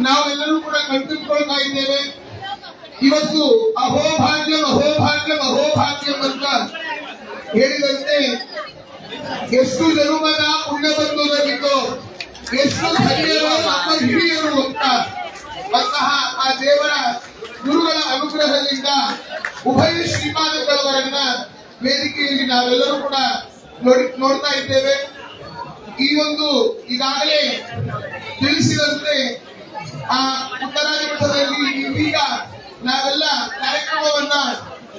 ನಾವೆಲ್ಲರೂ ಕೂಡ ಕಣ್ತುಕೊಳ್ತಾ ಇದ್ದೇವೆ. ಇವತ್ತು ಅಹೋಭಾಗ್ಯಂ ಅಹೋಭಾಗ್ಯಂ ಅಹೋಭಾಗ್ಯಂ ಅಂತ ಹೇಳಿದಂತೆ ಎಷ್ಟು ಜನುಮದ ಪುಣ್ಯ ಬಂಧುಗಳಿತ್ತು, ಎಷ್ಟು ಧನ್ಯರು ನಮ್ಮ ಹಿರಿಯರು ಅಂತಹ ಆ ದೇವರ ಗುರುಗಳ ಅನುಗ್ರಹದಿಂದ ಉಭಯ ಶ್ರೀಪಾದಗಳವರನ್ನ ವೇದಿಕೆಯಲ್ಲಿ ನಾವೆಲ್ಲರೂ ಕೂಡ ನೋಡ್ತಾ ಇದ್ದೇವೆ. ಈ ಒಂದು ಈಗಾಗಲೇ ತಿಳಿಸಿದಂತೆ ಆ ಉತ್ತರಾದಿ ಮಠದಲ್ಲಿ ಇದೀಗ ನಾವೆಲ್ಲ ಕಾರ್ಯಕ್ರಮವನ್ನ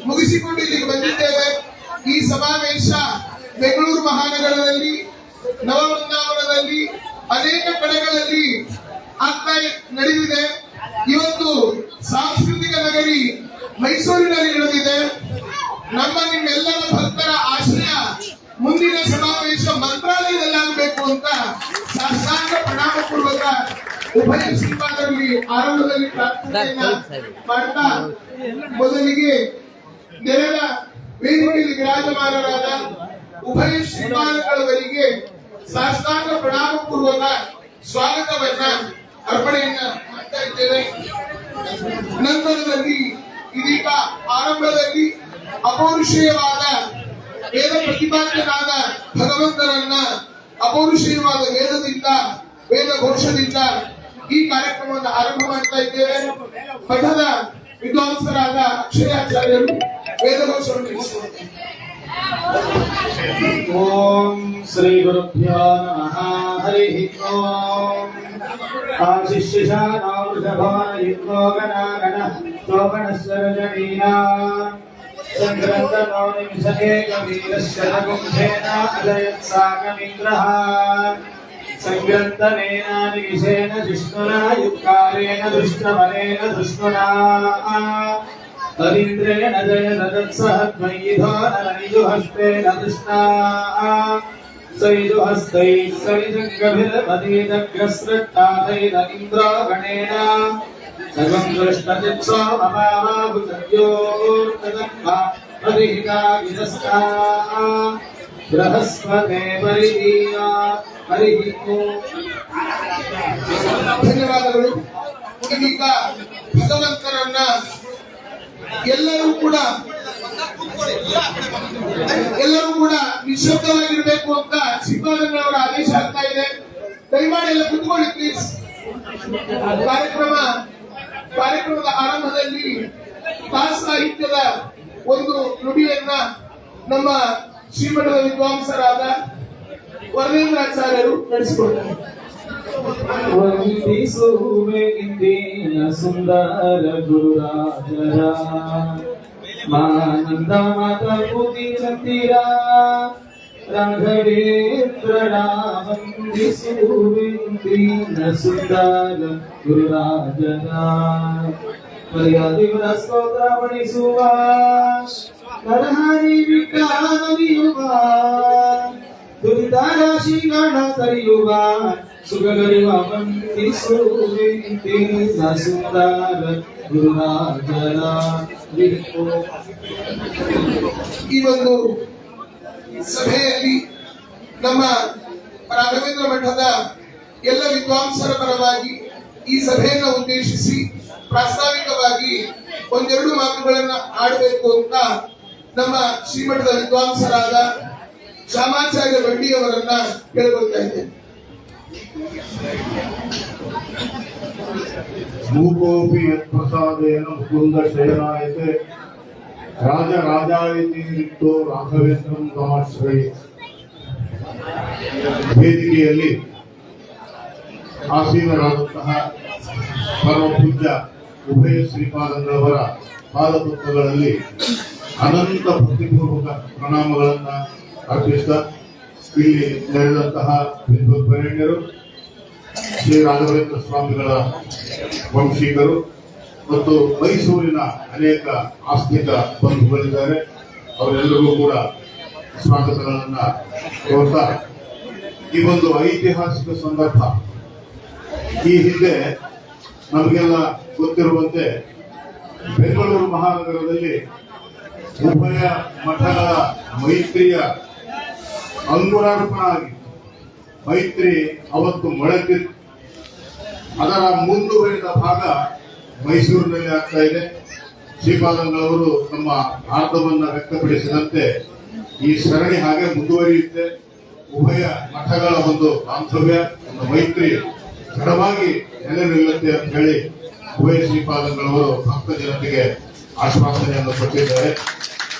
ಮುಗಿಸಿಕೊಂಡು ಇಲ್ಲಿಗೆ ಬಂದಿದ್ದೇವೆ. ಈ ಸಮಾವೇಶ ಬೆಂಗಳೂರು ಮಹಾನಗರದಲ್ಲಿ, ನವವೃಂದಾವನದಲ್ಲಿ, ಅನೇಕ ಕಡೆಗಳಲ್ಲಿ ಆಗ್ತಾ ನಡೆದಿದೆ. ಇವತ್ತು ಸಾಂಸ್ಕೃತಿಕ ನಗರಿ ಮೈಸೂರಿನಲ್ಲಿ ನಡೆದಿದೆ. ನಿಮ್ಮೆಲ್ಲರ ಭಕ್ತರ ಆಶಯ ಮುಂದಿನ ಸಮಾವೇಶ ಮಂತ್ರಾಲಯದಲ್ಲಾಗಬೇಕು ಅಂತ ಸಾಷ್ಟಾಂಗ ಪ್ರಣಾಮ ಪೂರ್ವಕ ಉಭಯ ಶ್ರೀಪಾದರಲ್ಲಿ ಆರಂಭದಲ್ಲಿ ಪ್ರಾರ್ಥನೆಯನ್ನ ಮಾಡ್ತಾ, ಮೊದಲಿಗೆ ನೆರೆದ ವೇದಿಕೆಯಲ್ಲಿ ವಿರಾಜಮಾನರಾದ ಉಭಯ ಶ್ರೀಪಾದಗಳವರಿಗೆ ಸಾಷ್ಟಾಂಗ ಪ್ರಣಾಮ ಪೂರ್ವಕ ಸ್ವಾಗತವನ್ನ ಅರ್ಪಣೆಯನ್ನ ಮಾಡ್ತಾ ಇದ್ದೇವೆ. ನಂತರದಲ್ಲಿ ಇದೀಗ ಆರಂಭದಲ್ಲಿ ಅಪೌರುಷೇಯವಾದ ವೇದ ಪ್ರತಿಪಾದ್ಯನಾದ ಭಗವಂತನನ್ನ ಅಪೌರುಷೇಯವಾದ ವೇದ ಘೋಷದಿಂದ ಈ ಕಾರ್ಯಕ್ರಮವನ್ನು ಆರಂಭ ಮಾಡ್ತಾ ಇದ್ದೇವೆ. ಮಠದ ವಿದ್ವಾಂಸರಾದ ಅಕ್ಷಯಾಚಾರ್ಯರು ವೇದಘೋಷವನ್ನು ತಿಳಿಸುತ್ತಾರೆ. ಓಂ ಶ್ರೀ ಗುರುಭ್ಯೋ ನಮಃ. ಹರಿ ಓಂ. ಆಶಿಷ್ಯಶಾನಾವೃಷಭಾನಯುಕ್ತೋಗನಾಗಣ ಸ್ತೋಗಣಸ್ವರಜನೀನಾ ಸಂಗ್ರಂಥನೋ ನಿಮಿಷೇಕವೀರಶ್ಚರಗುಂಭೇನ ಅಲಯತ್ಸಾಕಮಿಂದ್ರಃ ಸಂಗ್ರಂಥನೇನ ನಿಮಿಷೇನ ಜಿಷ್ಣುನಾ ಯುಕ್ಕಾರೇಣ ದುಷ್ಟಬಲೇನ ದುಷ್ಣುನಾ ಹರೀಂದ್ರೇಣ ಜಯದತ್ಸಹ ದ್ವೈಧೋ ನರನಿಜುಹಸ್ತೇನ ದುಷ್ಣಾ ಸೈಜುಹಸ್ತೈಃ ಸರಿಜಂಗಭಿರಪದೀದಗ್ರಸ್ರಟ್ಟಾತೈರ ಇಂದ್ರೋ ಗಣೇನ ಸರ್ವಂ ದೃಷ್ಟಚಿತ್ಸೋ ಮಮಾವಾಭುತದ್ಯೋರ್ತದನ್ವಾ ಪ್ರತಿಹಿತಾಗಿರಸ್ತಾ ಬೃಹಸ್ಪತೆ ಪರಿದೀಯಾ. ಹರಿ ಓಂ. ಧನ್ಯವಾದಗಳು. ಇದೀಗ ಭಗವಂತನನ್ನ ಎಲ್ಲರೂ ಕೂಡ ನಿಶಬ್ದವಾಗಿರ್ಬೇಕು ಅಂತ ಶ್ರೀಪಾದಂಗಳವರ ಆದೇಶ ಆಗ್ತಾ ಇದೆ. ದಯಮಾಡಿ ಎಲ್ಲ ಕುತ್ಕೊಳ್ಳಿ ಪ್ಲೀಸ್. ಕಾರ್ಯಕ್ರಮದ ಆರಂಭದಲ್ಲಿ ದಾಸ ಸಾಹಿತ್ಯದ ಒಂದು ನುಡಿಯನ್ನ ನಮ್ಮ ಶ್ರೀಮಠದ ವಿದ್ವಾಂಸರಾದ ವರದೇಂದ್ರಾಚಾರ್ಯರು ನಡೆಸಿಕೊಡ್ತಾರೆ. ವಂದಿಸುವೆ ಇಂದಿನ ಸುಂದರ ಗುರುರಾಜರ ಮಾನಂದ ಮಾತ ಪೂತಿ ಚಂದಿರ ರಾಘವೇಂದ್ರರ ವಂದಿಸುವೆ ಇಂದಿನ ಸುಂದರ ಗುರುರಾಜರ ಮರ್ಯಾದೆಗಳ ಸ್ತೋತ್ರ ಬಣಿಸುವ ನರಹರಿ ವಿಕಾರಿಯುವ ದುರಿತ ರಾಶಿಗಳ ತರಿಯುವ ಸುಖಗಳಿವ ವಂದಿಸುವೆ ಇಂದಿನ ಸುಂದರ ಗುರುರಾಜರ. ಈ ಒಂದು ಸಭೆಯಲ್ಲಿ ನಮ್ಮ ರಾಘವೇಂದ್ರ ಮಠದ ಎಲ್ಲ ವಿದ್ವಾಂಸರ ಪರವಾಗಿ ಈ ಸಭೆಯನ್ನು ಉದ್ದೇಶಿಸಿ ಪ್ರಾಸ್ತಾವಿಕವಾಗಿ ಒಂದೆರಡು ಮಾತುಗಳನ್ನ ಆಡಬೇಕು ಅಂತ ನಮ್ಮ ಶ್ರೀಮಠದ ವಿದ್ವಾಂಸರಾದ ಶ್ಯಾಮಾಚಾರ್ಯ ಬಂಡಿಯವರನ್ನ ಕೇಳಿಕೊಳ್ತಾ ಇದ್ದೇನೆ. ಮೂಕೋಪಿ ಯತ್ಪ್ರಸಾದೇನ ಮುಕುಂದ ಶಯನಾಯತೆ ರಾಜರಾಜಾಯತಿ ನಿತ್ತೋ ರಾಘವೇಂದ್ರಂ ತಮಾಶ್ರಯ. ವೇದಿಕೆಯಲ್ಲಿ ಆಸೀನರಾದಂತಹ ಪರಮಪೂಜ್ಯ ಉಭಯ ಶ್ರೀಪಾದಂಗಳವರ ಪಾದಪುಸ್ತಕಗಳಲ್ಲಿ ಅನಂತ ಭಕ್ತಿಪೂರ್ವಕ ಪ್ರಣಾಮಗಳನ್ನು ಅರ್ಪಿಸಿದ ಇಲ್ಲಿ ನೆರೆದಂತಹ ವಿದ್ವದ್ವರೇಣ್ಯರು, ಶ್ರೀ ರಾಘವೇಂದ್ರ ಸ್ವಾಮಿಗಳ ವಂಶಿಕರು ಮತ್ತು ಮೈಸೂರಿನ ಅನೇಕ ಆಸ್ತಿಕ ಬಂಧುಗಳಿದ್ದಾರೆ. ಅವರೆಲ್ಲರಿಗೂ ಕೂಡ ಸ್ವಾಗತಗಳನ್ನ ಕೋರ್ತಾ, ಈ ಒಂದು ಐತಿಹಾಸಿಕ ಸಂದರ್ಭ, ಈ ಹಿಂದೆ ನಮಗೆಲ್ಲ ಗೊತ್ತಿರುವಂತೆ ಬೆಂಗಳೂರು ಮಹಾನಗರದಲ್ಲಿ ಉಭಯ ಮಠಗಳ ಮೈತ್ರಿಯ ಅಂಕುರಾರ್ಪಣ ಆಗಿತ್ತು. ಮೈತ್ರಿ ಅವತ್ತು ಮೊಳಕೆ ಅದರ ಮುಂದುವರಿದ ಭಾಗ ಮೈಸೂರಿನಲ್ಲಿ ಆಗ್ತಾ ಇದೆ. ಶ್ರೀಪಾದಂಗಳವರು ತಮ್ಮ ಆರ್ಧವನ್ನ ವ್ಯಕ್ತಪಡಿಸಿದಂತೆ ಈ ಸರಣಿ ಹಾಗೆ ಮುಂದುವರಿಯುತ್ತೆ. ಉಭಯ ಮಠಗಳ ಒಂದು ಬಾಂಧವ್ಯ, ಒಂದು ಮೈತ್ರಿ ದೃಢವಾಗಿ ನೆಲೆ ನಿಲ್ಲುತ್ತೆ ಅಂತ ಹೇಳಿ ಉಭಯ ಶ್ರೀಪಾದಂಗಳವರು ಭಕ್ತ ಜನತೆಗೆ ಆಶ್ವಾಸನೆಯನ್ನು ಕೊಟ್ಟಿದ್ದಾರೆ.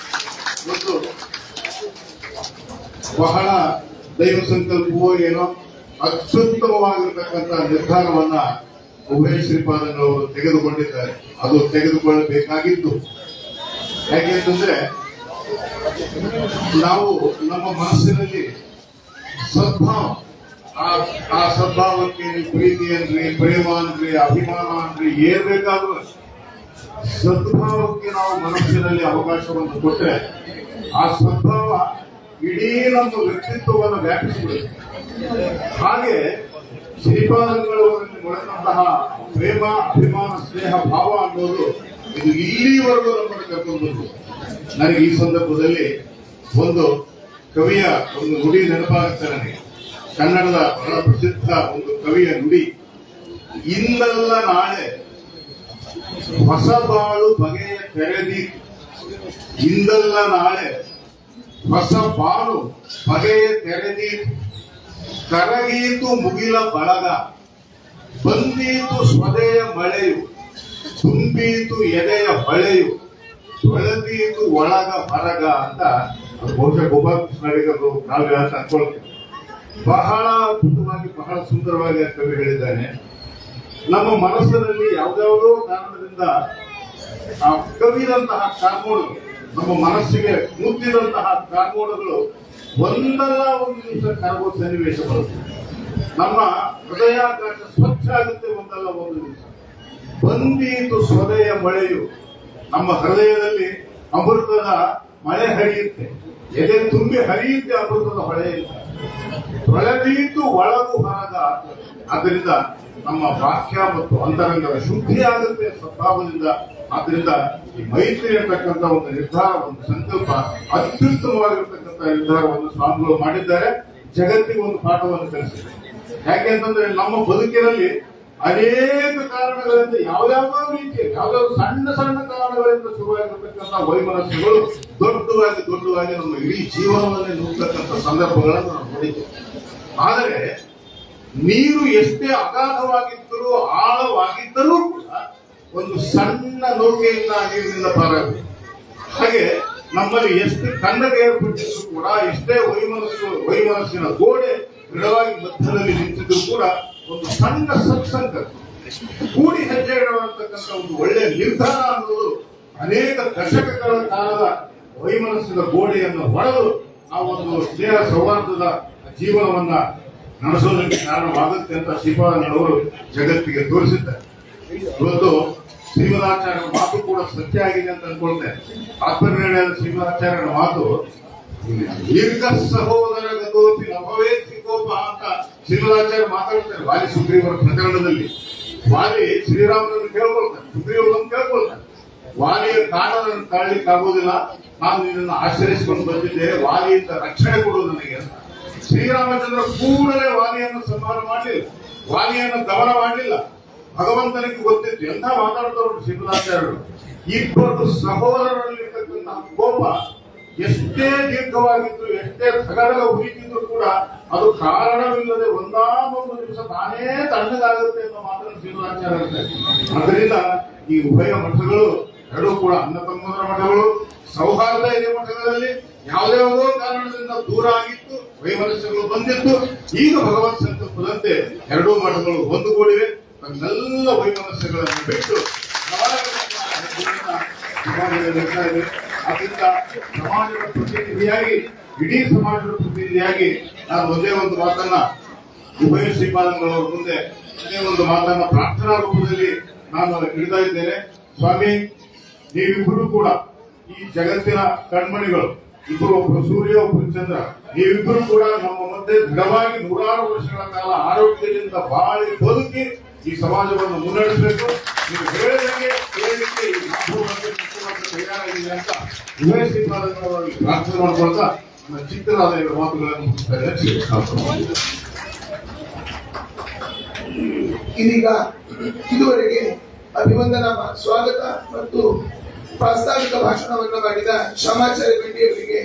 ಮತ್ತು ಬಹಳ ದೈವ ಸಂಕಲ್ಪವೋ ಏನೋ ಅತ್ಯುತ್ತಮವಾಗಿರತಕ್ಕಂಥ ನಿರ್ಧಾರವನ್ನ ಉಭಯ ಶ್ರೀಪಾದಂಗಳವರು ತೆಗೆದುಕೊಂಡಿದ್ದಾರೆ. ಅದು ತೆಗೆದುಕೊಳ್ಳಬೇಕಾಗಿತ್ತು. ಯಾಕೆ ಅಂತಂದ್ರೆ ನಾವು ನಮ್ಮ ಮನಸ್ಸಿನಲ್ಲಿ ಸದ್ಭಾವ, ಆ ಸದ್ಭಾವಕ್ಕೆ ಪ್ರೀತಿ ಅನ್ರಿ, ಪ್ರೇಮ ಅನ್ರಿ, ಅಭಿಮಾನ ಅನ್ರಿ, ಏನ್ ಬೇಕಾದ್ರೂ ಸದ್ಭಾವಕ್ಕೆ ನಾವು ಮನಸ್ಸಿನಲ್ಲಿ ಅವಕಾಶವನ್ನು ಕೊಟ್ಟರೆ ಆ ಸದ್ಭಾವ ಇಡೀ ನಮ್ಮ ವ್ಯಕ್ತಿತ್ವವನ್ನು ವ್ಯಾಪಿಸಿಬಿಡುತ್ತೆ. ಹಾಗೆ ಶ್ರೀಪಾದಂಗಳವರಲ್ಲಿ ಮೊಳೆದಂತಹ ಪ್ರೇಮ, ಅಭಿಮಾನ, ಸ್ನೇಹ ಭಾವ ಅನ್ನೋದು ಇದು ಇಲ್ಲಿವರೆಗೂ ನಮ್ಮನ್ನು ಕರ್ಕೊಂಡು ಬಂತು. ನನಗೆ ಈ ಸಂದರ್ಭದಲ್ಲಿ ಒಂದು ಕವಿಯ ಒಂದು ನುಡಿ ನೆನಪಾಗುತ್ತೆ ನನಗೆ. ಕನ್ನಡದ ಬಹಳ ಪ್ರಸಿದ್ಧ ಒಂದು ಕವಿಯ ನುಡಿ, ಇಂದಲ್ಲ ನಾಳೆ ಹೊಸ ಬಾಳು ಬಗೆಯ ತೆರೆದಿ, ಇಂದಲ್ಲ ನಾಳೆ ಹೊಸ ಬಾಳು ಬಗೆಯ ತೆರೆದಿ, ಕರಗೀತು ಮುಗಿಲ ಬಳಗ, ಬಂದೀತು ಸ್ವದೆಯ ಮಳೆಯು, ತುಂಬೀತು ಎದೆಯ ಹೊಳೆಯು, ತೊಳೆದೀತು ಒಳಗ ಹೊರಗ ಅಂತ ಅದು ಬಹುಶಃ ಗೋಪಾಲಕೃಷ್ಣರಿಗದು ಕಾವ್ಯ ಅಂತ ಅನ್ಕೊಳ್ತೇನೆ. ಬಹಳ ಅದ್ಭುತವಾಗಿ, ಬಹಳ ಸುಂದರವಾಗಿ ಆ ಕವಿ ಹೇಳಿದ್ದಾನೆ. ನಮ್ಮ ಮನಸ್ಸಿನಲ್ಲಿ ಯಾವುದ್ಯಾವುದೋ ಕಾರಣದಿಂದ ಆ ಕವಿದಂತಹ ಕಾರ್ಮೋಡಗಳು, ನಮ್ಮ ಮನಸ್ಸಿಗೆ ಮುತ್ತಿದಂತಹ ಕಾರ್ಮೋಡಗಳು ಒಂದಲ್ಲ ಒಂದು ದಿವಸ ಕರಗುವ ಸನ್ನಿವೇಶ ಬರುತ್ತೆ. ನಮ್ಮ ಹೃದಯಾಕಾಶ ಸ್ವಚ್ಛ ಆಗುತ್ತೆ ಒಂದಲ್ಲ ಒಂದು ದಿವಸ. ಬಂದೀತು ಸ್ವದೆಯ ಮಳೆಯು, ನಮ್ಮ ಹೃದಯದಲ್ಲಿ ಅಮೃತದ ಮಳೆ ಹರಿಯುತ್ತೆ, ಎದೆ ತುಂಬಿ ಹರಿಯುತ್ತೆ ಅಮೃತದ ಹೊಳೆಯಿಂದ. ತೊಳೆದೀತು ಒಳಗು ಹೊರಗ. ಆದ್ದರಿಂದ ನಮ್ಮ ವಾಕ್ಯ ಮತ್ತು ಅಂತರಂಗದ ಶುದ್ಧಿ ಆಗುತ್ತೆ ಸದ್ಭಾವದಿಂದ. ಆದ್ದರಿಂದ ಈ ಮೈತ್ರಿ ಅಂತಕ್ಕಂಥ ಒಂದು ನಿರ್ಧಾರ, ಒಂದು ಸಂಕಲ್ಪ, ಅತ್ಯುತ್ತಮವಾಗಿರ್ತಕ್ಕಂಥ ನಿರ್ಧಾರವನ್ನು ಸ್ವಾಮಿಗಳು ಮಾಡಿದ್ದಾರೆ. ಜಗತ್ತಿಗೆ ಒಂದು ಪಾಠವನ್ನು ಕಲಿಸಿದೆ. ಯಾಕೆಂತಂದ್ರೆ ನಮ್ಮ ಬದುಕಿನಲ್ಲಿ ಅನೇಕ ಕಾರಣಗಳಿಂದ ಯಾವ್ಯಾವ ರೀತಿಯಲ್ಲಿ ಯಾವ್ದಾದ್ರು ಸಣ್ಣ ಸಣ್ಣ ಕಾರಣಗಳಿಂದ ಶುರುವಾಗಿರ್ತಕ್ಕಂಥ ವೈಮನಸ್ಸುಗಳು ದೊಡ್ಡವಾಗಿ ನಮ್ಮ ಇಡೀ ಜೀವನವನ್ನೇ ನುಗ್ಗತಕ್ಕಂಥ ಸಂದರ್ಭಗಳನ್ನು ನಾವು ನೋಡಿದ್ದೇವೆ. ಆದರೆ ನೀರು ಎಷ್ಟೇ ಅಗಾಧವಾಗಿದ್ದರೂ ಆಳವಾಗಿದ್ದರೂ ಕೂಡ ಒಂದು ಸಣ್ಣ ನೌಕೆಯಿಂದ ನೀರಿನಿಂದ ಪಾರಾಗುತ್ತೆ. ಹಾಗೆ ನಮ್ಮಲ್ಲಿ ಎಷ್ಟು ಖಂಡಕ ಏರ್ಪಟ್ಟಿದ್ರು ಕೂಡ, ಎಷ್ಟೇ ವೈಮನಸ್ಸಿನ ಗೋಡೆ ದೃಢವಾಗಿ ಮಧ್ಯದಲ್ಲಿ ನಿಂತಿದ್ರು ಕೂಡ ಒಂದು ಸಣ್ಣ ಸತ್ಸಂಕಲ್ಪ, ಕೂಡಿ ಹೆಜ್ಜೆ ಇಡುವಂತಕ್ಕಂಥ ಒಂದು ಒಳ್ಳೆಯ ನಿರ್ಧಾರ ಅನ್ನೋದು ಅನೇಕ ದಶಕಗಳ ಕಾಲದ ವೈಮನಸ್ಸಿನ ಗೋಡೆಯನ್ನು ಹೊಡೆದು ಆ ಒಂದು ಸ್ನೇಹ ಸೌಹಾರ್ದದ ಜೀವನವನ್ನ ನಡೆಸೋದಕ್ಕೆ ಕಾರಣವಾಗುತ್ತೆ ಅಂತ ಶ್ರೀಪಾದಂಗಳವರು ಜಗತ್ತಿಗೆ ತೋರಿಸಿದ್ದಾರೆ. ಇವತ್ತು ಶ್ರೀಮದಾಚಾರ್ಯರ ಮಾತು ಕೂಡ ಸತ್ಯ ಆಗಿದೆ ಅಂತ ಅನ್ಕೊಳ್ತೇನೆ. ತಾತ್ಪರ್ಯದ ಶ್ರೀಮದಾಚಾರ್ಯರ ಮಾತು, ದೀರ್ಘ ಸಹೋದರ ಗತೋಪಿ ನಭವೇ ಸಿಕೋಪ ಅಂತ ಶ್ರೀಮದಾಚಾರ್ಯ ಮಾತಾಡ್ತಾರೆ ವಾಲಿ ಸುಗ್ರೀವರ ಪ್ರಕರಣದಲ್ಲಿ. ವಾಲಿ ಶ್ರೀರಾಮನನ್ನು ಕೇಳ್ಕೊಳ್ತಾರೆ, ಸುಗ್ರೀವನನ್ನು ಕೇಳ್ಕೊಳ್ತಾರೆ, ವಾಲಿಯ ಕಾರಣವನ್ನು ತಾಳ್ಲಿಕ್ಕಾಗೋದಿಲ್ಲ, ನಾನು ನಿನ್ನನ್ನು ಆಶ್ರಯಿಸಿಕೊಂಡು ಬಂದಿದ್ದೇನೆ, ವಾಲಿಯಿಂದ ರಕ್ಷಣೆ ಕೊಡು ನನಗೆ ಅಂತ. ಶ್ರೀರಾಮಚಂದ್ರ ಕೂಡಲೇ ವಾಲಿಯನ್ನು ಸಂಹಾರ ಮಾಡಲಿಲ್ಲ, ವಾಲಿಯನ್ನು ದಮನ ಮಾಡಲಿಲ್ಲ. ಭಗವಂತನಿಗೆ ಗೊತ್ತಿತ್ತು. ಎಂಥ ಮಾತಾಡ್ತಾರೆ ಶ್ರೀಮದಾಚಾರ್ಯರು. ಇಬ್ಬರು ಸಹೋದರರಲ್ಲಿರ್ತಕ್ಕಂತಹ ಕೋಪ ಎಷ್ಟೇ ದೀರ್ಘವಾಗಿದ್ರು, ಎಷ್ಟೇ ಸಗಡಗ ಉರಿತಿದ್ರು ಕೂಡ ಅದು ಕಾರಣವಿಲ್ಲದೆ ಒಂದಾನೊಂದು ದಿವಸ ತಾನೇ ತಣ್ಣಗಾಗುತ್ತೆ ಅನ್ನೋ ಮಾತನ್ನು ಶ್ರೀಮದಾಚಾರ್ಯ ಹೇಳ್ತಾರೆ. ಅದರಿಂದ ಈ ಉಭಯ ಮಠಗಳು ಎರಡೂ ಕೂಡ ಅಣ್ಣ ತಮ್ಮಂದಿರ ಮಠಗಳು. ಸೌಹಾರ್ದ ಇದೆ ಮಠಗಳಲ್ಲಿ. ಯಾವುದ್ಯಾವುದೋ ಕಾರಣದಿಂದ ದೂರ ಆಗಿತ್ತು, ವೈಮನಸ್ಸುಗಳು ಬಂದಿತ್ತು. ಈಗ ಭಗವತ್ ಸಂಕಲ್ಪದಂತೆ ಎರಡೂ ಮಠಗಳು ಒಂದುಗೂಡಿವೆ. ತನ್ನೆಲ್ಲ ವೈಮನಸ್ಸುಗಳನ್ನು ಬಿಟ್ಟು ಸಮಾಜದ ನಿರ್ಣಯ ಇದೆ. ಅದರಿಂದ ಸಮಾಜದ ಪ್ರತಿನಿಧಿಯಾಗಿ, ಇಡೀ ಸಮಾಜದ ಪ್ರತಿನಿಧಿಯಾಗಿ ನಾನು ಒಂದೇ ಒಂದು ಮಾತನ್ನ ಉಭಯ ಶ್ರೀಪಾದಂಗಳವರ ಮುಂದೆ ಒಂದೇ ಒಂದು ಮಾತನ್ನ ಪ್ರಾರ್ಥನಾ ರೂಪದಲ್ಲಿ ನಾನು ಹಿಡಿತಾ ಇದ್ದೇನೆ. ಸ್ವಾಮಿ, ನೀವಿಬ್ಬರು ಕೂಡ ಈ ಜಗತ್ತಿನ ಕಣ್ಮಣಿಗಳು, ಇಬ್ಬರು, ಒಬ್ಬರು ಸೂರ್ಯ, ಒಬ್ಬರು ಚಂದ್ರ. ನೀವಿಬ್ಬರು ಕೂಡ ನಮ್ಮ ಮಧ್ಯೆ ದೃಢವಾಗಿ 100 ವರ್ಷಗಳ ಕಾಲ ಆರೋಗ್ಯದಿಂದ ಬಾಳಿ ಬದುಕಿ ಈ ಸಮಾಜವನ್ನು ಮುನ್ನಡೆಸಬೇಕು. ನೀವು ಹೇಳಿದಂಗೆ ಕೇಳಲಿಕ್ಕೆ ಈ ತಯಾರಾಗಿದೆ ಅಂತ ಉಭಯ ಶ್ರೀಪಾದಂಗಳವರಲ್ಲಿ ಪ್ರಾರ್ಥನೆ ಮಾಡ್ಕೊಳ್ತಾ ನನ್ನ ಚಿಕ್ಕದಾದ 2 ಮಾತುಗಳನ್ನು ಮುಗಿಸ್ತಾ ಇದ್ದೇನೆ. ಇದೀಗ ಇದುವರೆಗೆ ಅಭಿವಂದನಾ ಸ್ವಾಗತ ಮತ್ತು ಪ್ರಾಸ್ತಾವಿಕ ಭಾಷಣವನ್ನು ಮಾಡಿದ ಶ್ಯಾಮಾಚಾರ್ಯ ಬೆಂಡಿಯವರಿಗೆ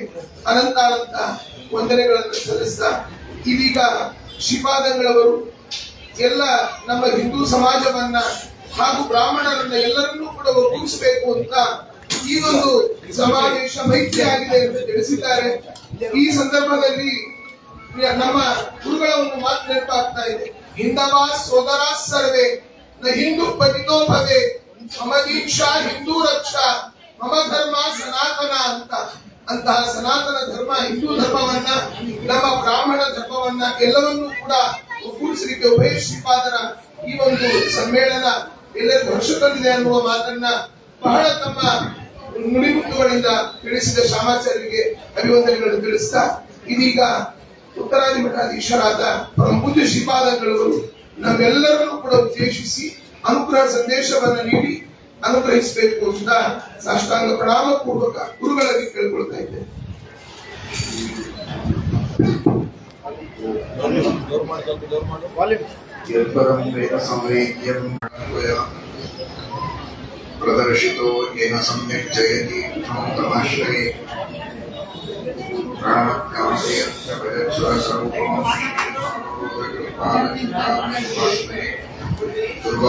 ಅನಂತ ವಂದನೆಗಳನ್ನು ಸಲ್ಲಿಸ್ತಾ ಇದೀಗ ಶ್ರೀಪಾದಂಗಳವರು ಎಲ್ಲ ನಮ್ಮ ಹಿಂದೂ ಸಮಾಜವನ್ನ ಹಾಗೂ ಬ್ರಾಹ್ಮಣರನ್ನ ಎಲ್ಲರನ್ನೂ ಕೂಡ ಒಗ್ಗೂಡಿಸಬೇಕು ಅಂತ ಈ ಒಂದು ಸಮಾವೇಶ ಮೈತ್ರಿ ಆಗಿದೆ ಎಂದು ತಿಳಿಸಿದ್ದಾರೆ. ಈ ಸಂದರ್ಭದಲ್ಲಿ ನಮ್ಮ ಗುರುಗಳ ಒಂದು ಮಾತು ನೆನಪಾಗ್ತಾ ಇದೆ. ಹಿಂದವಾ ಸೋದರ ಸರ್ವೇ ನ ಹಿಂದೂ ಪತಿತೋ ಭವೆ ಮಮ ದೀಕ್ಷಾ ಹಿಂದೂ ರಕ್ಷಾ ಮಮ ಧರ್ಮ ಸನಾತನ ಅಂತ. ಅಂತಹ ಸನಾತನ ಧರ್ಮ ಹಿಂದೂ ಧರ್ಮವನ್ನ ನಮ್ಮ ಬ್ರಾಹ್ಮಣ ಧರ್ಮವನ್ನ ಎಲ್ಲವನ್ನೂ ಕೂಡ ಒಗ್ಗೂಡಿಸಲಿಕ್ಕೆ ಉಭಯ ಶ್ರೀಪಾದರ ಈ ಒಂದು ಸಮ್ಮೇಳನ ಎಲ್ಲರಿಗೂ ಹರ್ಷ ತಂದಿದೆ ಅನ್ನುವ ಮಾತನ್ನ ಬಹಳ ತಮ್ಮ ನುಡಿಮುತ್ತುಗಳಿಂದ ತಿಳಿಸಿದ ಶ್ಯಾಮಾಚಾರ್ಯರಿಗೆ ಅಭಿವಂದನೆಗಳನ್ನು ತಿಳಿಸ್ತಾ ಇದೀಗ ಉತ್ತರಾಧಿಮಠಾಧೀಶರಾದ ಪರಮ ಪೂಜ್ಯ ಶ್ರೀಪಾದಂಗಳವರು ನಮ್ಮೆಲ್ಲರನ್ನೂ ಕೂಡ ಉದ್ದೇಶಿಸಿ ಅನುಗ್ರಹ ಸಂದೇಶವನ್ನ ನೀಡಿ ಅನುಗ್ರಹಿಸಬೇಕು ಅಂತ ಸಾಷ್ಟಾಂಗ ಪ್ರಣಾಮ ಪೂರ್ವಕ ಗುರುಗಳಲ್ಲಿ ಕೇಳ್ಕೊಳ್ತಾ ಇದ್ದೇನೆ. ಪ್ರದರ್ಶಿತೋ ಯೇನ ಸಮ್ಯಕ್ ಜಯತಿ ತಮಾಶ್ರಯೇ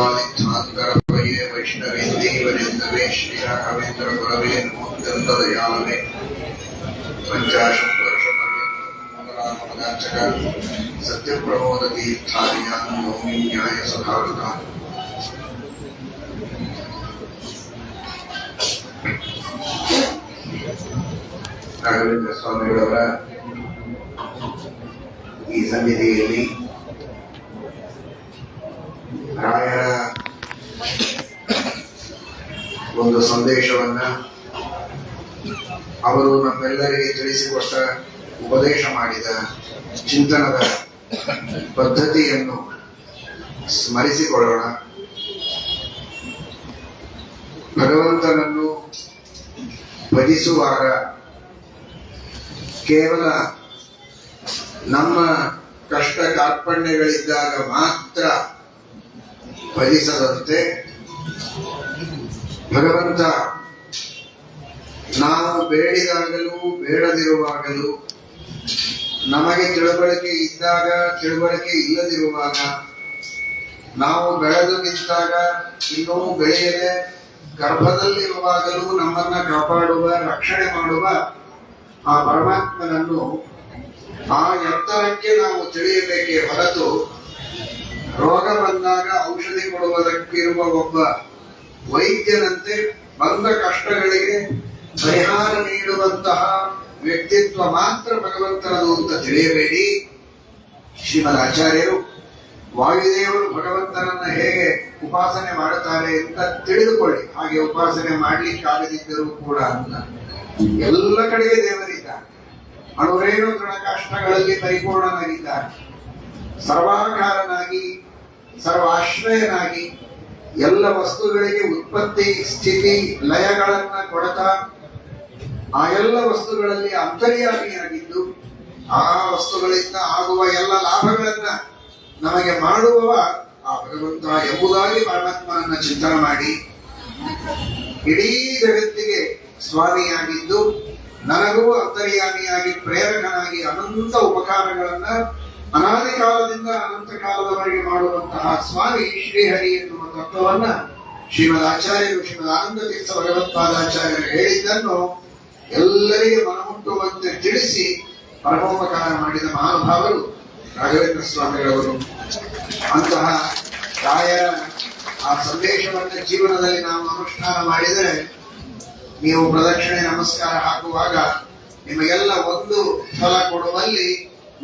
ದುರ್ವಾದಿತ್ಯಾತ್ಕರಪಯೇ ವೈಷ್ಣವೇಂದೀವರೆಂದವೇ ಶ್ರೀರಾಘವೇಂದ್ರ ಗುರವೇ ನಮೋತ್ಯಂತದಯಾಳವೇ ಪಂಚಾಶತ್ ವರ್ಷಪರ್ಯಂತಮೂಲರಾಮಪದಾರ್ಚಕ ಸತ್ಯಪ್ರಮೋದ ತೀರ್ಥಾರ್ಯಾನ್ ನೌಮಿ ನ್ಯಾಯ ಸದಾವೃತ. ರಾಘವೇಂದ್ರ ಸ್ವಾಮಿಗಳವರ ಈ ಸನ್ನಿಧಿಯಲ್ಲಿ ರಾಯರ ಒಂದು ಸಂದೇಶವನ್ನ ಅವರು ನಮ್ಮೆಲ್ಲರಿಗೆ ತಿಳಿಸಿಕೊಟ್ಟ ಉಪದೇಶ ಮಾಡಿದ ಚಿಂತನದ ಪದ್ಧತಿಯನ್ನು ಸ್ಮರಿಸಿಕೊಳ್ಳೋಣ. ಭಗವಂತನನ್ನು ಭಜಿಸುವಾಗ ಕೇವಲ ನಮ್ಮ ಕಷ್ಟ ಕಾರ್ಪಣ್ಯಗಳಿದ್ದಾಗ ಮಾತ್ರ ಭಜಿಸದಂತೆ ಭಗವಂತ ನಾವು ಬೇಡಿದಾಗಲೂ ಬೇಡದಿರುವಾಗಲೂ ನಮಗೆ ತಿಳುವಳಿಕೆ ಇದ್ದಾಗ ತಿಳುವಳಿಕೆ ಇಲ್ಲದಿರುವಾಗ ನಾವು ಬೆಳೆದು ನಿಂತಾಗ ಇನ್ನೂ ಬೆಳೆಯದೆ ಗರ್ಭದಲ್ಲಿರುವಾಗಲೂ ನಮ್ಮನ್ನ ಕಾಪಾಡುವ ರಕ್ಷಣೆ ಮಾಡುವ ಆ ಪರಮಾತ್ಮನನ್ನು ಆ ಎತ್ತರಕ್ಕೆ ನಾವು ತಿಳಿಯಬೇಕೇ ಹೊರತು ರೋಗ ಬಂದಾಗ ಔಷಧಿ ಕೊಡುವುದಕ್ಕಿರುವ ಒಬ್ಬ ವೈದ್ಯನಂತೆ ಬಂದ ಕಷ್ಟಗಳಿಗೆ ಪರಿಹಾರ ನೀಡುವಂತಹ ವ್ಯಕ್ತಿತ್ವ ಮಾತ್ರ ಭಗವಂತನದು ಅಂತ ತಿಳಿಯಬೇಡಿ. ಶ್ರೀಮದ್ ಆಚಾರ್ಯರು ವಾಯುದೇವರು ಭಗವಂತನನ್ನ ಹೇಗೆ ಉಪಾಸನೆ ಮಾಡುತ್ತಾರೆ ಅಂತ ತಿಳಿದುಕೊಳ್ಳಿ. ಹಾಗೆ ಉಪಾಸನೆ ಮಾಡ್ಲಿಕ್ಕಾಗದಿದ್ದರೂ ಕೂಡ ಅಂತ ಎಲ್ಲ ಕಡೆಗೆ ದೇವರಿದ್ದಾರೆ. ಅಣುರೇಣು ತೃಣಕಾಷ್ಟಗಳಲ್ಲಿ ಪರಿಪೂರ್ಣನಾಗಿದ್ದಾರೆ. ಸರ್ವಾಕಾರನಾಗಿ ಸರ್ವಾಶ್ರಯನಾಗಿ ಎಲ್ಲ ವಸ್ತುಗಳಿಗೆ ಉತ್ಪತ್ತಿ ಸ್ಥಿತಿ ಲಯಗಳನ್ನ ಕೊಡತಾ ಆ ಎಲ್ಲ ವಸ್ತುಗಳಲ್ಲಿ ಅಂತರ್ಯಾಮಿಯಾಗಿದ್ದು ಆ ವಸ್ತುಗಳಿಂದ ಆಗುವ ಎಲ್ಲ ಲಾಭಗಳನ್ನ ನಮಗೆ ಮಾಡುವವ ಆ ಭಗವಂತ ಎಂಬುದಾಗಿ ಪರಮಾತ್ಮನನ್ನ ಚಿಂತನೆ ಮಾಡಿ ಇಡೀ ಜಗತ್ತಿಗೆ ಸ್ವಾಮಿಯಾಗಿದ್ದು ನನಗೂ ಅಂತರ್ಯಾಮಿಯಾಗಿ ಪ್ರೇರಕನಾಗಿ ಅನಂತ ಉಪಕಾರಗಳನ್ನ ಅನಾದಿ ಕಾಲದಿಂದ ಅನಂತ ಕಾಲದವರೆಗೆ ಮಾಡುವಂತಹ ಸ್ವಾಮಿ ಶ್ರೀಹರಿ ಎನ್ನುವ ತತ್ವವನ್ನ ಶ್ರೀಮದ್ ಆಚಾರ್ಯರು ಶ್ರೀಮದ್ ಆನಂದ ತೀರ್ಥ ಭಗವತ್ಪಾದಾಚಾರ್ಯರು ಹೇಳಿದ್ದನ್ನು ಎಲ್ಲರಿಗೆ ಮನಮುಟ್ಟುವಂತೆ ತಿಳಿಸಿ ಪರಮೋಪಕಾರ ಮಾಡಿದ ಮಹಾನುಭಾವರು ರಾಘವೇಂದ್ರ ಸ್ವಾಮಿಗಳವರು. ಅಂತಹ ರಾಯರ ಆ ಸಂದೇಶವನ್ನು ಜೀವನದಲ್ಲಿ ನಾವು ಅನುಷ್ಠಾನ ಮಾಡಿದರೆ ನೀವು ಪ್ರದಕ್ಷಿಣೆ ನಮಸ್ಕಾರ ಹಾಕುವಾಗ ನಿಮಗೆಲ್ಲ ಒಂದು ಫಲ ಕೊಡುವಲ್ಲಿ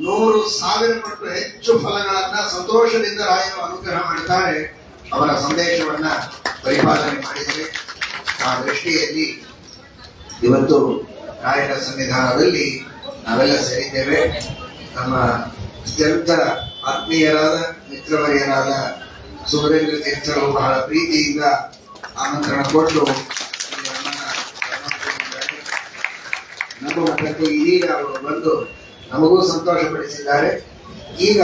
100,000 ಪಟ್ಟು ಹೆಚ್ಚು ಫಲಗಳನ್ನ ಸಂತೋಷದಿಂದ ರಾಯರು ಅನುಗ್ರಹ ಮಾಡುತ್ತಾರೆ. ಅವರ ಸಂದೇಶವನ್ನ ಪರಿಪಾಲನೆ ಮಾಡಿದರೆ ಆ ದೃಷ್ಟಿಯಲ್ಲಿ ಇವತ್ತು ರಾಯರ ಸನ್ನಿಧಾನದಲ್ಲಿ ನಾವೆಲ್ಲ ಸೇರಿದ್ದೇವೆ. ನಮ್ಮ ಅತ್ಯಂತ ಆತ್ಮೀಯರಾದ ಮಿತ್ರವರ್ಯರಾದ ಸುರೇಂದ್ರ ತೀರ್ಥರು ಬಹಳ ಪ್ರೀತಿಯಿಂದ ಆಮಂತ್ರಣ ಕೊಟ್ಟು ನಮ್ಮ ಮಠಕ್ಕೆ ಇದೀಗ ಅವರು ಬಂದು ನಮಗೂ ಸಂತೋಷಪಡಿಸಿದ್ದಾರೆ. ಈಗ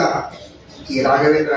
ಈ ರಾಘವೇಂದ್ರ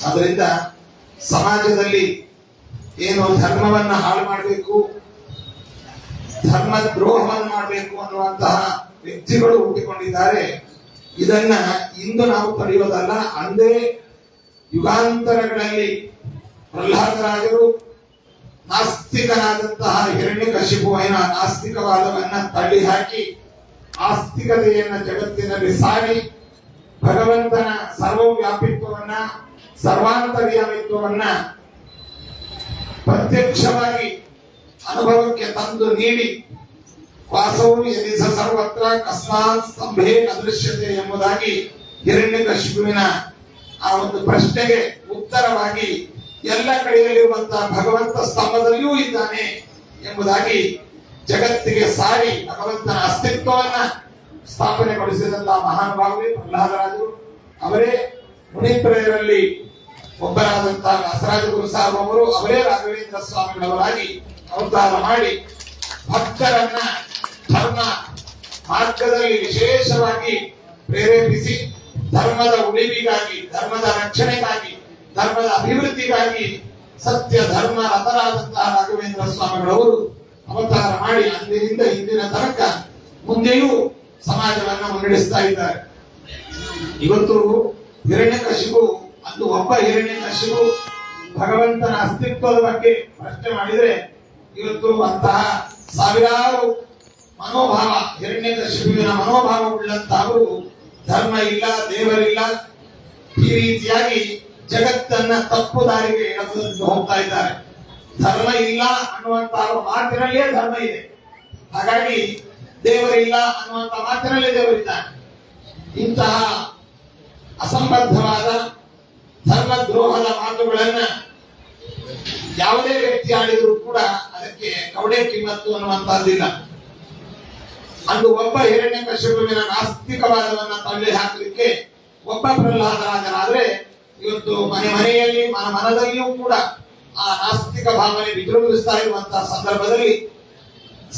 ಅದರಿಂದ ಸಮಾಜದಲ್ಲಿ ಏನು ಧರ್ಮವನ್ನ ಹಾಳು ಮಾಡಬೇಕು, ಧರ್ಮ ದ್ರೋಹವನ್ನು ಮಾಡಬೇಕು ಅನ್ನುವಂತಹ ವ್ಯಕ್ತಿಗಳು ಹುಟ್ಟಿಕೊಂಡಿದ್ದಾರೆ. ಇದನ್ನ ಇಂದು ನಾವು ತಡೆಯೋದಲ್ಲ. ಅಂದೇ ಯುಗಾಂತರಗಳಲ್ಲಿ ಪ್ರಹ್ಲಾದರಾಜರು ನಾಸ್ತಿಕನಾದಂತಹ ಹಿರಣ್ಯಕಶಿಪುವಿನ ನಾಸ್ತಿಕವಾದವನ್ನ ತಳ್ಳಿ ಹಾಕಿ ಆಸ್ತಿಕತೆಯನ್ನ ಜಗತ್ತಿನಲ್ಲಿ ಸಾರಿ ಭಗವಂತನ ಸರ್ವವ್ಯಾಪಿತ್ವವನ್ನ ಸರ್ವಾಂತರ್ಯಾಮಿತ್ವವನ್ನ ಪ್ರತ್ಯಕ್ಷವಾಗಿ ಅನುಭವಕ್ಕೆ ತಂದು ನೀಡಿ ವಾಸವು ಯದಿ ಸ ಸರ್ವತ್ರ ಕಸ್ಮಾತ್ ಸ್ತಂಭೆ ಅದೃಶ್ಯತೆ ಎಂಬುದಾಗಿ ಹಿರಣ್ಯಕಶಿಪುವಿನ ಆ ಒಂದು ಪ್ರಶ್ನೆಗೆ ಉತ್ತರವಾಗಿ ಎಲ್ಲ ಕಡೆಯಲ್ಲಿರುವಂತಹ ಭಗವಂತ ಸ್ತಂಭದಲ್ಲಿಯೂ ಇದ್ದಾನೆ ಎಂಬುದಾಗಿ ಜಗತ್ತಿಗೆ ಸಾರಿ ಭಗವಂತನ ಅಸ್ತಿತ್ವವನ್ನ ಸ್ಥಾಪನೆಗೊಳಿಸಿದಂತಹ ಮಹಾನುಭಾವರೇ ಪ್ರಹ್ಲಾದರಾಜರು. ಅವರೇ ಮುನಿತ್ರಯರಲ್ಲಿ ಒಬ್ಬರಾದಂತಹ ವ್ಯಾಸರಾಜ ಗುರು ಸಾರ್ವಭೌಮರು, ಅವರೇ ರಾಘವೇಂದ್ರ ಸ್ವಾಮಿಗಳವರಾಗಿ ಅವತಾರ ಮಾಡಿ ಭಕ್ತರನ್ನ ಧರ್ಮ ಮಾರ್ಗದಲ್ಲಿ ವಿಶೇಷವಾಗಿ ಪ್ರೇರೇಪಿಸಿ ಧರ್ಮದ ಉಳಿವಿಗಾಗಿ, ಧರ್ಮದ ರಕ್ಷಣೆಗಾಗಿ, ಧರ್ಮದ ಅಭಿವೃದ್ಧಿಗಾಗಿ ಸತ್ಯ ಧರ್ಮ ರಥರಾದಂತಹ ರಾಘವೇಂದ್ರ ಸ್ವಾಮಿಗಳವರು ಅವತಾರ ಮಾಡಿ ಅಂದಿನಿಂದ ಇಂದಿನ ತನಕ ಮುಂದೆಯೂ ಸಮಾಜವನ್ನ ಮುನ್ನಡೆಸ್ತಾ ಇದ್ದಾರೆ. ಇವತ್ತು ಹಿರಣ್ಯಕಶಿಪು, ಅಂದು ಒಬ್ಬ ಹಿರಣ್ಯಕಶಿಪು ಭಗವಂತನ ಅಸ್ತಿತ್ವದ ಬಗ್ಗೆ ಪ್ರಶ್ನೆ ಮಾಡಿದ್ರೆ ಇವತ್ತು ಅಂತಹ ಸಾವಿರಾರು ಮನೋಭಾವ, ಹಿರಣ್ಯಕಶಿಪುವಿನ ಮನೋಭಾವ ಉಳ್ಳಂತಹವರು ಧರ್ಮ ಇಲ್ಲ, ದೇವರಿಲ್ಲ, ಈ ರೀತಿಯಾಗಿ ಜಗತ್ತನ್ನ ತಪ್ಪು ದಾರಿಗೆ ಎಳೆದು ಹೋಗ್ತಾ ಇದ್ದಾರೆ. ಧರ್ಮ ಇಲ್ಲ ಅನ್ನುವಂತಹ ಮಾತಿನಲ್ಲಿಯೇ ಧರ್ಮ ಇದೆ, ಹಾಗಾಗಿ ದೇವರಿಲ್ಲ ಅನ್ನುವಂತ ಮಾತಿನಲ್ಲೇ ದೇವರಿದ್ದಾನೆ. ಇಂತಹ ಅಸಂಬದ್ಧವಾದ ಧರ್ಮ ದ್ರೋಹದ ಮಾತುಗಳನ್ನ ಯಾವುದೇ ವ್ಯಕ್ತಿ ಆಡಿದ್ರು ಕೂಡ ಅದಕ್ಕೆ ಕವಡೆ ಕಿಮ್ಮತ್ತು ಅನ್ನುವಂತಹದ್ದಿಲ್ಲ. ಅಂದು ಒಬ್ಬ ಹಿರಣ್ಯಕಶಿಪುವಿನ ನಾಸ್ತಿಕವಾದವನ್ನ ತಳ್ಳಿ ಹಾಕಲಿಕ್ಕೆ ಒಬ್ಬ ಪ್ರಹ್ಲಾದರಾಜರಾದ್ರೆ ಇವತ್ತು ಮನೆಯಲ್ಲಿ ಮನದಲ್ಲಿಯೂ ಕೂಡ ಆ ನಾಸ್ತಿಕ ಭಾವನೆ ವಿಜೃಂಭಿಸ್ತಾ ಇರುವಂತಹ ಸಂದರ್ಭದಲ್ಲಿ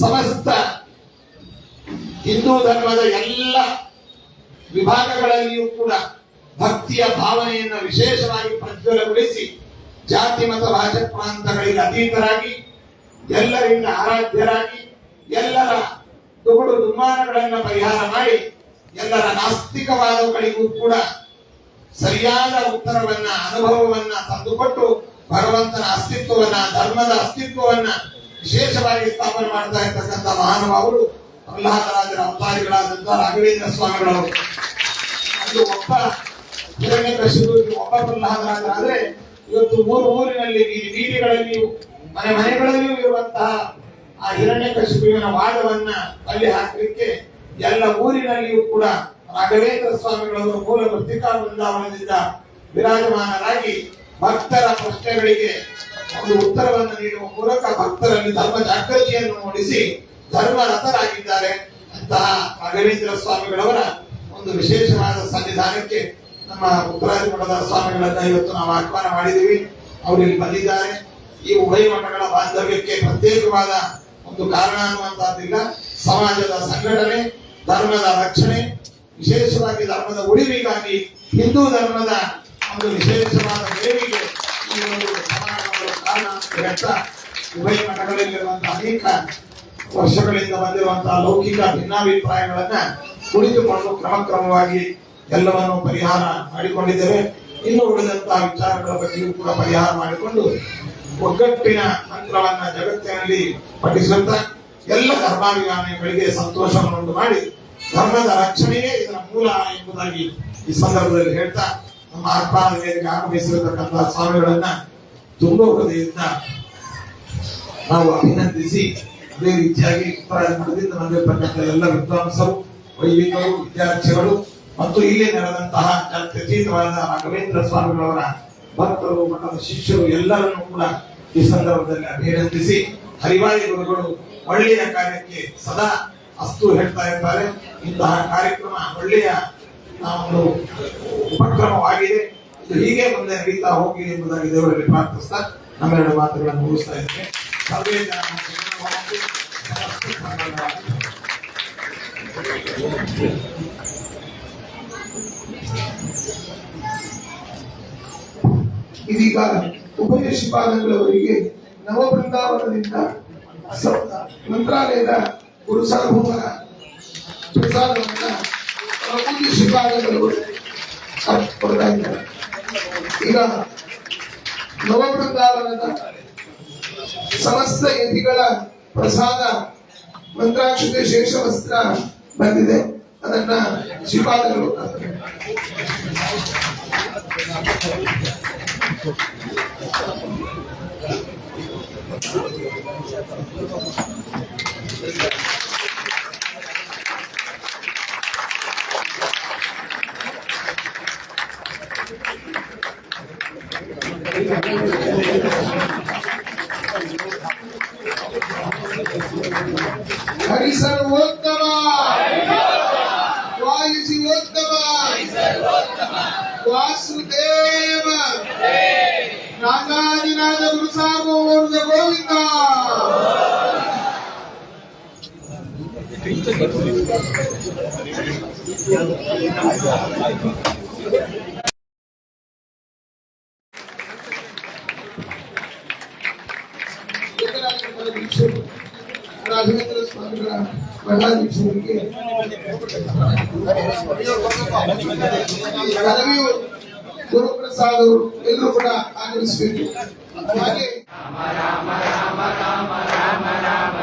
ಸಮಸ್ತ ಹಿಂದೂ ಧರ್ಮದ ಎಲ್ಲ ವಿಭಾಗಗಳಲ್ಲಿಯೂ ಕೂಡ ಭಕ್ತಿಯ ಭಾವನೆಯನ್ನು ವಿಶೇಷವಾಗಿ ಪ್ರಜ್ವಲಗೊಳಿಸಿ ಜಾತಿ ಮತ ಭಾಷೆ ಪ್ರಾಂತಗಳಿಗೆ ಅತೀತರಾಗಿ ಎಲ್ಲರಿಂದ ಆರಾಧ್ಯರಾಗಿ ಎಲ್ಲರ ದುಗುಡು ದುಮ್ಮಾನಗಳನ್ನ ಪರಿಹಾರ ಮಾಡಿ ಎಲ್ಲರ ನಾಸ್ತಿಕವಾದವುಗಳಿಗೂ ಕೂಡ ಸರಿಯಾದ ಉತ್ತರವನ್ನ ಅನುಭವವನ್ನ ತಂದುಕೊಟ್ಟು ಭಗವಂತನ ಅಸ್ತಿತ್ವವನ್ನ ಧರ್ಮದ ಅಸ್ತಿತ್ವವನ್ನ ವಿಶೇಷವಾಗಿ ಸ್ಥಾಪನೆ ಮಾಡ್ತಾ ಇರ್ತಕ್ಕಂಥ ಮಹಾನುಭಾವರು ಪ್ರಹ್ಲಾದರಾಜರ ಅವತಾರಿಗಳಾದಂತಹ ರಾಘವೇಂದ್ರ ಸ್ವಾಮಿಗಳವರು. ಅದು ಒಬ್ಬ ಹಿರಣ್ಯಕಶಿಪು ಒಬ್ಬ ಪ್ರಹ್ಲಾದರಾಜರಾದ್ರೆ ಇವತ್ತು ಊರಿನಲ್ಲಿ ಬೀದಿಗಳಲ್ಲಿಯೂ ಮನೆಗಳಲ್ಲಿಯೂ ಇರುವಂತಹ ಆ ಹಿರಣ್ಯಕಶಿಪುವಿನ ವಾದವನ್ನ ಅಲ್ಲಿ ಹಾಕಲಿಕ್ಕೆ ಎಲ್ಲ ಊರಿನಲ್ಲಿಯೂ ಕೂಡ ರಾಘವೇಂದ್ರ ಸ್ವಾಮಿಗಳವರು ಮೂಲ ವೃತ್ತಿಕಾ ವೃಂದಾವನದಿಂದ ವಿರಾಜಮಾನರಾಗಿ ಭಕ್ತರ ಪ್ರಶ್ನೆಗಳಿಗೆ ಒಂದು ಉತ್ತರವನ್ನು ನೀಡುವ ಮೂಲಕ ಭಕ್ತರಲ್ಲಿ ಧರ್ಮ ಜಾಗೃತಿಯನ್ನು ಮೂಡಿಸಿ ಧರ್ಮ ರಥರಾಗಿದ್ದಾರೆ. ಅಂತಹ ರಾಘವೇಂದ್ರ ಸ್ವಾಮಿಗಳವರ ಒಂದು ವಿಶೇಷವಾದ ಸನ್ನಿಧಾನಕ್ಕೆ ನಮ್ಮ ಉತ್ತರಾದಿ ಮಠದ ಸ್ವಾಮಿಗಳನ್ನ ಇವತ್ತು ನಾವು ಆಹ್ವಾನ ಮಾಡಿದ್ದೀವಿ. ಅವರು ಇಲ್ಲಿ ಬಂದಿದ್ದಾರೆ. ಈ ಉಭಯ ಮಠಗಳ ಬಾಂಧವ್ಯಕ್ಕೆ ಪ್ರತ್ಯೇಕವಾದ ಒಂದು ಕಾರಣ ಅನ್ನುವಂತಹದ್ದಿಲ್ಲ. ಸಮಾಜದ ಸಂಘಟನೆ, ಧರ್ಮದ ರಕ್ಷಣೆ, ವಿಶೇಷವಾಗಿ ಧರ್ಮದ ಉಳಿವಿಗಾಗಿ ಹಿಂದೂ ಧರ್ಮದ ಒಂದು ವಿಶೇಷವಾದ ದೇವಿಗೆ ಈ ಒಂದು ಸಮಾರಂಭಗಳ ಕಾರಣ ಅಂತ ಹೇಳ್ತಾ ಉಭಯ ಮಠಗಳಲ್ಲಿರುವಂತಹ ಅನೇಕ ವರ್ಷಗಳಿಂದ ಬಂದಿರುವಂತಹ ಲೌಕಿಕ ಭಿನ್ನಾಭಿಪ್ರಾಯಗಳನ್ನ ಕುಳಿತುಕೊಂಡು ಕ್ರಮವಾಗಿ ಎಲ್ಲವನ್ನು ಪರಿಹಾರ ಮಾಡಿಕೊಂಡಿದ್ದೇವೆ. ಇನ್ನು ಉಳಿದಂತಹ ವಿಚಾರಗಳ ಬಗ್ಗೆಯೂ ಕೂಡ ಪರಿಹಾರ ಮಾಡಿಕೊಂಡು ಒಗ್ಗಟ್ಟಿನ ಮಂತ್ರವನ್ನ ಜಗತ್ತಿನಲ್ಲಿ ಪಠಿಸುತ್ತಾ ಎಲ್ಲ ಧರ್ಮಾಭಿಮಾನಿಗಳಿಗೆ ಸಂತೋಷವನ್ನುಂಟು ಮಾಡಿ ಧರ್ಮದ ರಕ್ಷಣೆಯೇ ಇದರ ಮೂಲ ಎಂಬುದಾಗಿ ಈ ಸಂದರ್ಭದಲ್ಲಿ ಹೇಳ್ತಾ ನಮ್ಮ ಆಹ್ವಾನದ ಮೇರೆಗೆ ಆಗಮಿಸಿರತಕ್ಕಂತಹ ಸ್ವಾಮಿಗಳನ್ನ ತುಂಬ ಹೃದಯದಿಂದ ನಾವು ಅಭಿನಂದಿಸಿ ಅದೇ ರೀತಿಯಾಗಿ ಉತ್ತರಾದಿ ಮಠದಿಂದ ಬಂದಿರತಕ್ಕಂಥ ಎಲ್ಲ ವಿದ್ವಾಂಸರು, ವೈದಿಕರು, ವಿದ್ಯಾರ್ಥಿಗಳು ಮತ್ತು ಇಲ್ಲಿ ನಡೆದಂತಹ ಜಾತ್ಯತೀತವಾದ ರಾಘವೇಂದ್ರ ಸ್ವಾಮಿಗಳವರ ಭಕ್ತರು, ಮಠದ ಶಿಷ್ಯರು ಎಲ್ಲರನ್ನೂ ಕೂಡ ಈ ಸಂದರ್ಭದಲ್ಲಿ ಅಭಿನಂದಿಸಿ ಹರಿವಾಯಿ ಗುರುಗಳು ಒಳ್ಳೆಯ ಕಾರ್ಯಕ್ಕೆ ಸದಾ ಅಸ್ತು ಹೇಳ್ತಾ ಇರ್ತಾರೆ. ಇಂತಹ ಕಾರ್ಯಕ್ರಮ ಒಳ್ಳೆಯ ಒಂದು ಉಪಕ್ರಮವಾಗಿದೆ. ಇದು ಹೀಗೆ ಮುಂದೆ ನಡೀತಾ ಹೋಗಿ ಎಂಬುದಾಗಿ ದೇವರಲ್ಲಿ ಪ್ರಾರ್ಥಿಸ್ತಾ ನಮ್ಮೆರಡು ಮಾತುಗಳನ್ನು ಮುಗಿಸ್ತಾ ಇದ್ದೇನೆ. ಸರ್ವೇ ಜನ ಇದೀಗ ಉಭಯ ಶ್ರೀಪಾದಂಗಳವರಿಗೆ ನವಬೃಂದಾವನದಿಂದ ಮಂತ್ರಾಲಯದ ಗುರು ಸಾರ್ವಭೌಮರ ಪ್ರಸಾದವನ್ನ ಪೂಜ್ಯ ಶ್ರೀಪಾದಂಗಳವರು ಕೊಡ್ತಾ ಇದ್ದಾರೆ. ಈಗ ನವಬೃಂದಾವನದ ಸಮಸ್ತ ಯತಿಗಳ ಪ್ರಸಾದ ಮಂತ್ರಾಕ್ಷತೆ ಶೇಷವಸ್ತ್ರ ಬಂದಿದೆ, ಅದನ್ನ ಶ್ರೀಪಾದಗಳು ಹರಿಸರ್ವೋತ್ತಮ ವಾಯುಜೀವೋತ್ತಮ ವಾಸುದೇವ ನಾಗಾದಿನಾದ ಗುರು ಸಾರ್ವಭೌಮ ಗೋವಿಂದ. ರಾಘವೇಂದ್ರ ಸ್ವಾಮಿಗಳ ಮಠಾಧೀಶರಿಗೆ ಪದವಿಯು ಗುರುಪ್ರಸಾದ್ ಅವರು ಎಲ್ಲರೂ ಕೂಡ ಆಗಮಿಸಬೇಕು. ಹಾಗೆ ರಾಮ ರಾಮ ರಾಮ ರಾಮ ರಾಮ ರಾಮ